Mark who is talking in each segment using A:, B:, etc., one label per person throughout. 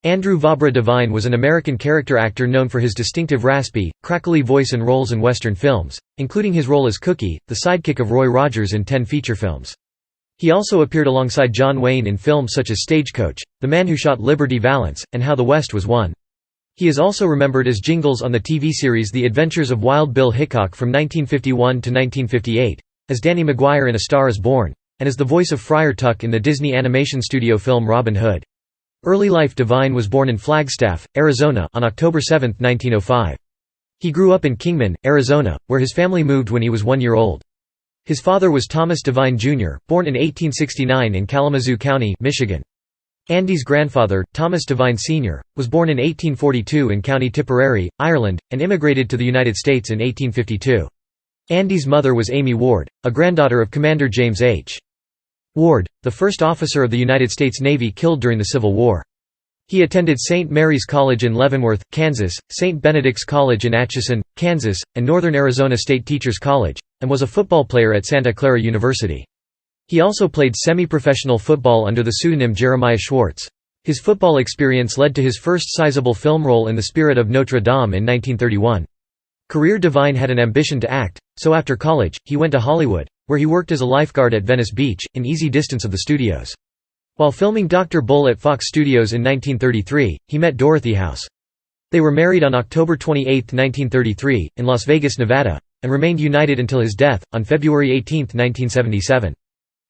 A: Andrew Vabre Devine was an American character actor known for his distinctive raspy, crackly voice and roles in Western films, including his role as Cookie, the sidekick of Roy Rogers in 10 feature films. He also appeared alongside John Wayne in films such as Stagecoach, The Man Who Shot Liberty Valance, and How the West Was Won. He is also remembered as Jingles on the TV series The Adventures of Wild Bill Hickok from 1951 to 1958, as Danny McGuire in A Star Is Born, and as the voice of Friar Tuck in the Disney animation studio film Robin Hood. Early life. Devine was born in Flagstaff, Arizona, on October 7, 1905. He grew up in Kingman, Arizona, where his family moved when he was 1 year old. His father was Thomas Devine Jr., born in 1869 in Kalamazoo County, Michigan. Andy's grandfather, Thomas Devine Sr., was born in 1842 in County Tipperary, Ireland, and immigrated to the United States in 1852. Andy's mother was Amy Ward, a granddaughter of Commander James H. Ward, the first officer of the United States Navy killed during the Civil War. He attended St. Mary's College in Leavenworth, Kansas, St. Benedict's College in Atchison, Kansas, and Northern Arizona State Teachers College, and was a football player at Santa Clara University. He also played semi-professional football under the pseudonym Jeremiah Schwartz. His football experience led to his first sizable film role in The Spirit of Notre Dame in 1931. Career. Devine had an ambition to act, so after college, he went to Hollywood, where he worked as a lifeguard at Venice Beach, in easy distance of the studios. While filming Dr. Bull at Fox Studios in 1933, he met Dorothy House. They were married on October 28, 1933, in Las Vegas, Nevada, and remained united until his death, on February 18, 1977.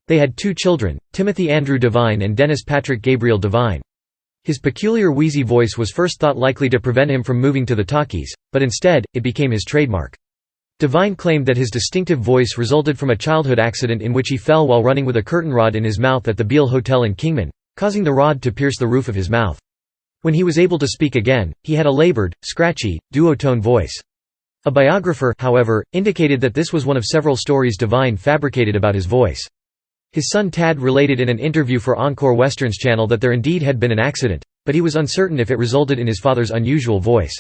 A: They had 2 children, Timothy Andrew Devine and Dennis Patrick Gabriel Devine. His peculiar wheezy voice was first thought likely to prevent him from moving to the talkies, but instead, it became his trademark. Devine claimed that his distinctive voice resulted from a childhood accident in which he fell while running with a curtain rod in his mouth at the Beale Hotel in Kingman, causing the rod to pierce the roof of his mouth. When he was able to speak again, he had a labored, scratchy, duotone voice. A biographer, however, indicated that this was one of several stories Devine fabricated about his voice. His son Tad related in an interview for Encore Westerns Channel that there indeed had been an accident, but he was uncertain if it resulted in his father's unusual voice.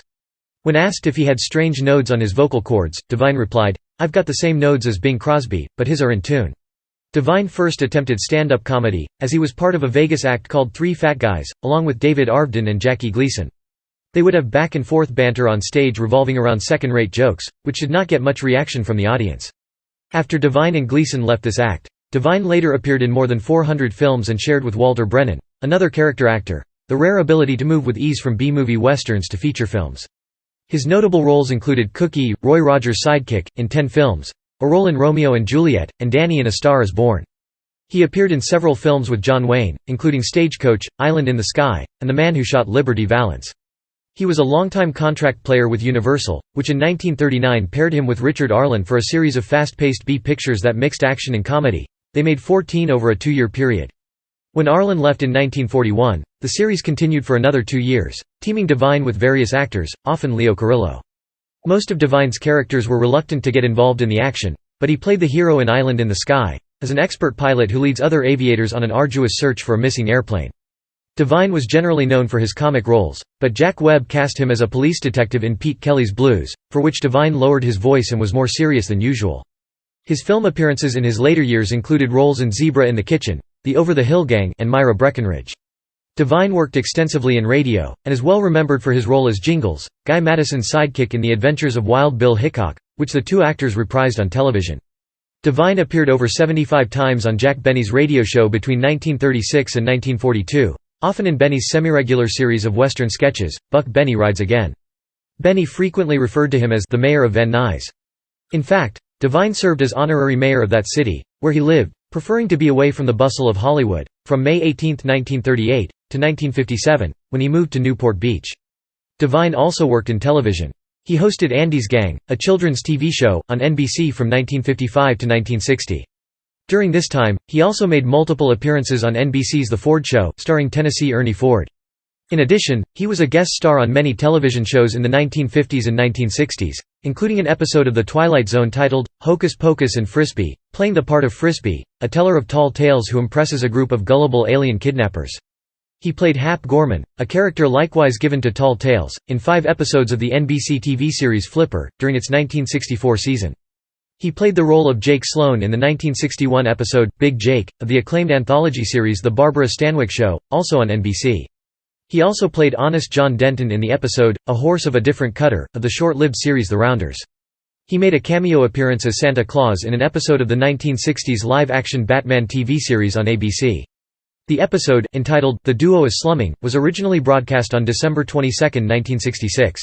A: When asked if he had strange nodes on his vocal cords, Devine replied, "I've got the same nodes as Bing Crosby, but his are in tune." Devine first attempted stand-up comedy, as he was part of a Vegas act called Three Fat Guys, along with David Arvden and Jackie Gleason. They would have back-and-forth banter on stage revolving around second-rate jokes, which did not get much reaction from the audience. After Devine and Gleason left this act, Devine later appeared in more than 400 films and shared with Walter Brennan, another character actor, the rare ability to move with ease from B-movie westerns to feature films. His notable roles included Cookie, Roy Rogers' sidekick, in 10 films, a role in Romeo and Juliet, and Danny in A Star Is Born. He appeared in several films with John Wayne, including Stagecoach, Island in the Sky, and The Man Who Shot Liberty Valance. He was a longtime contract player with Universal, which in 1939 paired him with Richard Arlen for a series of fast-paced B-pictures that mixed action and comedy. They made 14 over a 2-year period. When Arlen left in 1941, the series continued for another 2 years, teaming Devine with various actors, often Leo Carrillo. Most of Devine's characters were reluctant to get involved in the action, but he played the hero in Island in the Sky, as an expert pilot who leads other aviators on an arduous search for a missing airplane. Devine was generally known for his comic roles, but Jack Webb cast him as a police detective in Pete Kelly's Blues, for which Devine lowered his voice and was more serious than usual. His film appearances in his later years included roles in Zebra in the Kitchen, The Over the Hill Gang, and Myra Breckenridge. Devine worked extensively in radio, and is well remembered for his role as Jingles, Guy Madison's sidekick in The Adventures of Wild Bill Hickok, which the 2 actors reprised on television. Devine appeared over 75 times on Jack Benny's radio show between 1936 and 1942, often in Benny's semi-regular series of Western sketches, Buck Benny Rides Again. Benny frequently referred to him as the mayor of Van Nuys. In fact, Devine served as honorary mayor of that city, where he lived, preferring to be away from the bustle of Hollywood, from May 18, 1938, to 1957, when he moved to Newport Beach. Devine also worked in television. He hosted Andy's Gang, a children's TV show, on NBC from 1955 to 1960. During this time, he also made multiple appearances on NBC's The Ford Show, starring Tennessee Ernie Ford. In addition, he was a guest star on many television shows in the 1950s and 1960s, including an episode of The Twilight Zone titled, Hocus Pocus and Frisbee, playing the part of Frisbee, a teller of tall tales who impresses a group of gullible alien kidnappers. He played Hap Gorman, a character likewise given to tall tales, in 5 episodes of the NBC TV series Flipper, during its 1964 season. He played the role of Jake Sloan in the 1961 episode, Big Jake, of the acclaimed anthology series The Barbara Stanwyck Show, also on NBC. He also played Honest John Denton in the episode, A Horse of a Different Cutter, of the short-lived series The Rounders. He made a cameo appearance as Santa Claus in an episode of the 1960s live-action Batman TV series on ABC. The episode, entitled, The Duo is Slumming, was originally broadcast on December 22, 1966.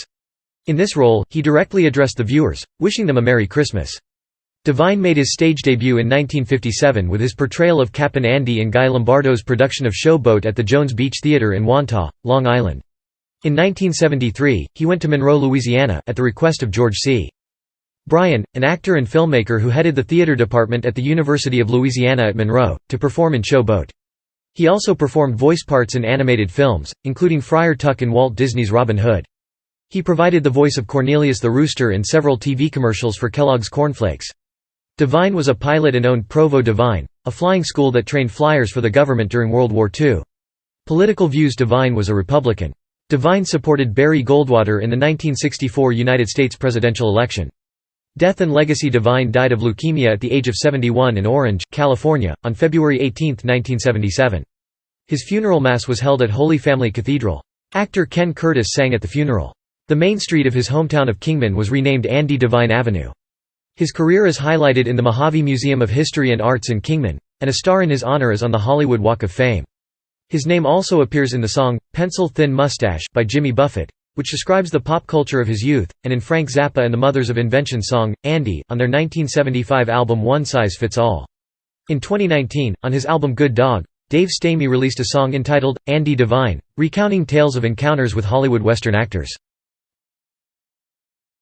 A: In this role, he directly addressed the viewers, wishing them a Merry Christmas. Devine made his stage debut in 1957 with his portrayal of Cap'n Andy in Guy Lombardo's production of Showboat at the Jones Beach Theatre in Wantagh, Long Island. In 1973, he went to Monroe, Louisiana, at the request of George C. Bryan, an actor and filmmaker who headed the theater department at the University of Louisiana at Monroe, to perform in Showboat. He also performed voice parts in animated films, including Friar Tuck in Walt Disney's Robin Hood. He provided the voice of Cornelius the Rooster in several TV commercials for Kellogg's Corn Flakes. Devine was a pilot and owned Provo Devine, a flying school that trained flyers for the government during World War II. Political views: Devine was a Republican. Devine supported Barry Goldwater in the 1964 United States presidential election. Death and legacy: Devine died of leukemia at the age of 71 in Orange, California, on February 18, 1977. His funeral mass was held at Holy Family Cathedral. Actor Ken Curtis sang at the funeral. The main street of his hometown of Kingman was renamed Andy Devine Avenue. His career is highlighted in the Mojave Museum of History and Arts in Kingman, and a star in his honor is on the Hollywood Walk of Fame. His name also appears in the song, Pencil Thin Mustache, by Jimmy Buffett, which describes the pop culture of his youth, and in Frank Zappa and the Mothers of Invention song, Andy, on their 1975 album One Size Fits All. In 2019, on his album Good Dog, Dave Stamey released a song entitled, Andy Devine, recounting tales of encounters with Hollywood Western actors.